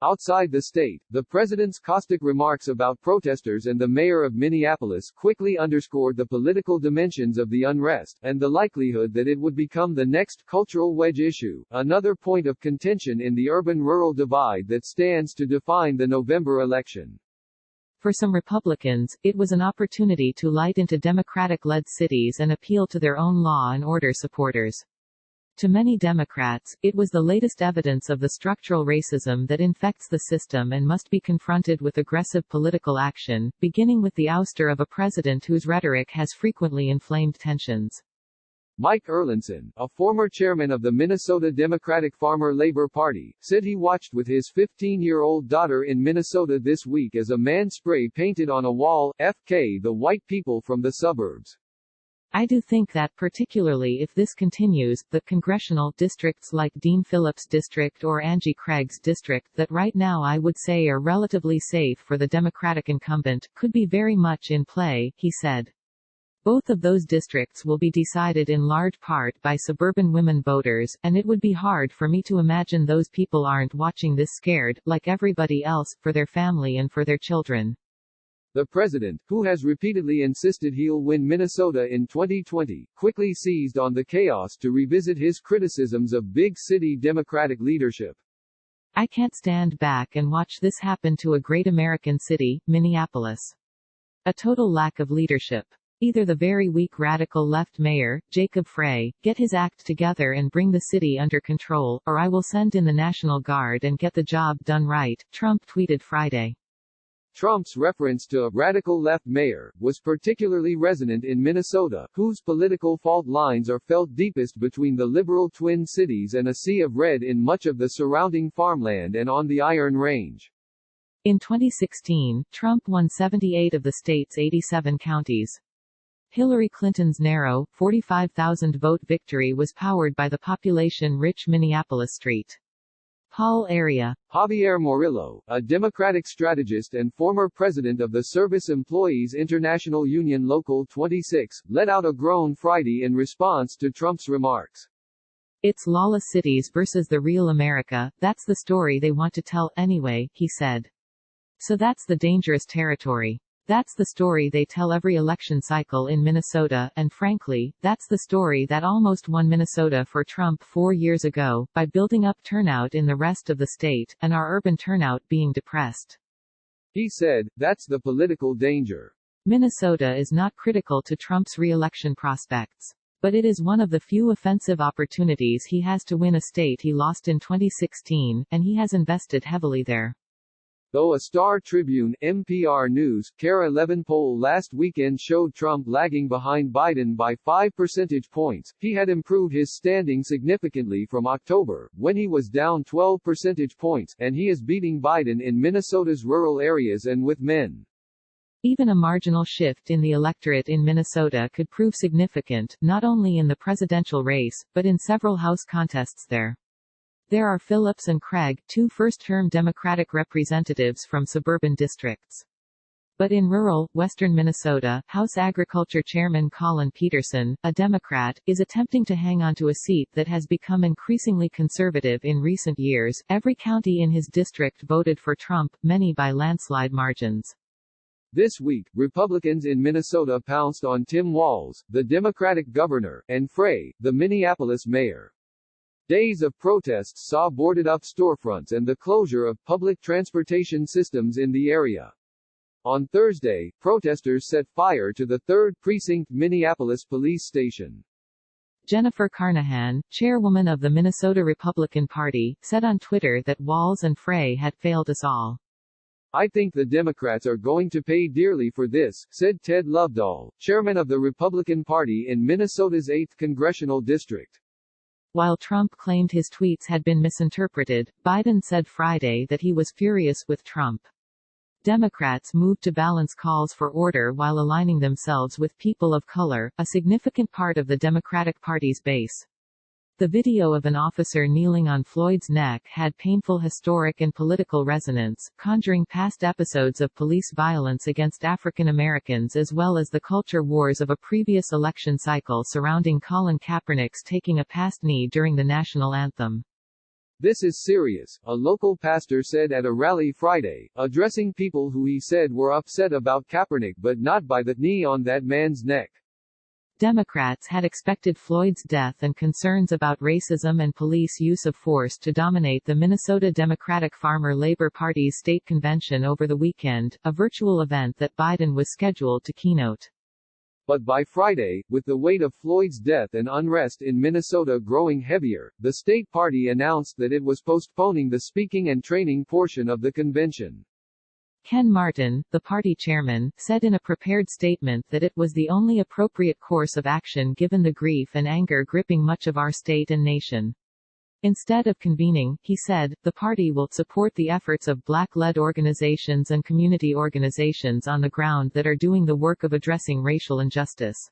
Outside the state, the president's caustic remarks about protesters and the mayor of Minneapolis quickly underscored the political dimensions of the unrest, and the likelihood that it would become the next cultural wedge issue, another point of contention in the urban-rural divide that stands to define the November election. For some Republicans, it was an opportunity to light into Democratic-led cities and appeal to their own law and order supporters. To many Democrats, it was the latest evidence of the structural racism that infects the system and must be confronted with aggressive political action, beginning with the ouster of a president whose rhetoric has frequently inflamed tensions. Mike Erlandson, a former chairman of the Minnesota Democratic Farmer-Labor Party, said he watched with his 15-year-old daughter in Minnesota this week as a man spray-painted on a wall, "FK the white people from the suburbs." I do think that particularly if this continues, the congressional districts like Dean Phillips' district or Angie Craig's district that right now I would say are relatively safe for the Democratic incumbent, could be very much in play, he said. Both of those districts will be decided in large part by suburban women voters, and it would be hard for me to imagine those people aren't watching this scared, like everybody else, for their family and for their children. The president, who has repeatedly insisted he'll win Minnesota in 2020, quickly seized on the chaos to revisit his criticisms of big city Democratic leadership. I can't stand back and watch this happen to a great American city, Minneapolis. A total lack of leadership. Either the very weak radical left mayor, Jacob Frey, get his act together and bring the city under control, or I will send in the National Guard and get the job done right, Trump tweeted Friday. Trump's reference to a radical left mayor was particularly resonant in Minnesota, whose political fault lines are felt deepest between the liberal Twin Cities and a sea of red in much of the surrounding farmland and on the Iron Range. In 2016, Trump won 78 of the state's 87 counties. Hillary Clinton's narrow, 45,000-vote victory was powered by the population-rich Minneapolis St. Paul area. Javier Murillo, a Democratic strategist and former president of the Service Employees International Union Local 26, let out a groan Friday in response to Trump's remarks. It's lawless cities versus the real America, that's the story they want to tell anyway, he said. So that's the dangerous territory. That's the story they tell every election cycle in Minnesota, and frankly, that's the story that almost won Minnesota for Trump 4 years ago, by building up turnout in the rest of the state, and our urban turnout being depressed. He said, that's the political danger. Minnesota is not critical to Trump's re-election prospects. But it is one of the few offensive opportunities he has to win a state he lost in 2016, and he has invested heavily there. Though a Star Tribune, NPR News, KARA 11 poll last weekend showed Trump lagging behind Biden by 5 percentage points, he had improved his standing significantly from October, when he was down 12 percentage points, and he is beating Biden in Minnesota's rural areas and with men. Even a marginal shift in the electorate in Minnesota could prove significant, not only in the presidential race, but in several House contests there. There are Phillips and Craig, two first-term Democratic representatives from suburban districts. But in rural, western Minnesota, House Agriculture Chairman Colin Peterson, a Democrat, is attempting to hang on to a seat that has become increasingly conservative in recent years. Every county in his district voted for Trump, many by landslide margins. This week, Republicans in Minnesota pounced on Tim Walz, the Democratic governor, and Frey, the Minneapolis mayor. Days of protests saw boarded-up storefronts and the closure of public transportation systems in the area. On Thursday, protesters set fire to the 3rd Precinct Minneapolis police station. Jennifer Carnahan, chairwoman of the Minnesota Republican Party, said on Twitter that Walz and Frey had failed us all. I think the Democrats are going to pay dearly for this, said Ted Lovedahl, chairman of the Republican Party in Minnesota's 8th congressional district. While Trump claimed his tweets had been misinterpreted, Biden said Friday that he was furious with Trump. Democrats moved to balance calls for order while aligning themselves with people of color, a significant part of the Democratic Party's base. The video of an officer kneeling on Floyd's neck had painful historic and political resonance, conjuring past episodes of police violence against African Americans as well as the culture wars of a previous election cycle surrounding Colin Kaepernick's taking a past knee during the national anthem. "This is serious," a local pastor said at a rally Friday, addressing people who he said were upset about Kaepernick but not by the knee on that man's neck. Democrats had expected Floyd's death and concerns about racism and police use of force to dominate the Minnesota Democratic Farmer Labor Party's state convention over the weekend, a virtual event that Biden was scheduled to keynote. But by Friday, with the weight of Floyd's death and unrest in Minnesota growing heavier, the state party announced that it was postponing the speaking and training portion of the convention. Ken Martin, the party chairman, said in a prepared statement that it was the only appropriate course of action given the grief and anger gripping much of our state and nation. Instead of convening, he said, the party will support the efforts of Black-led organizations and community organizations on the ground that are doing the work of addressing racial injustice.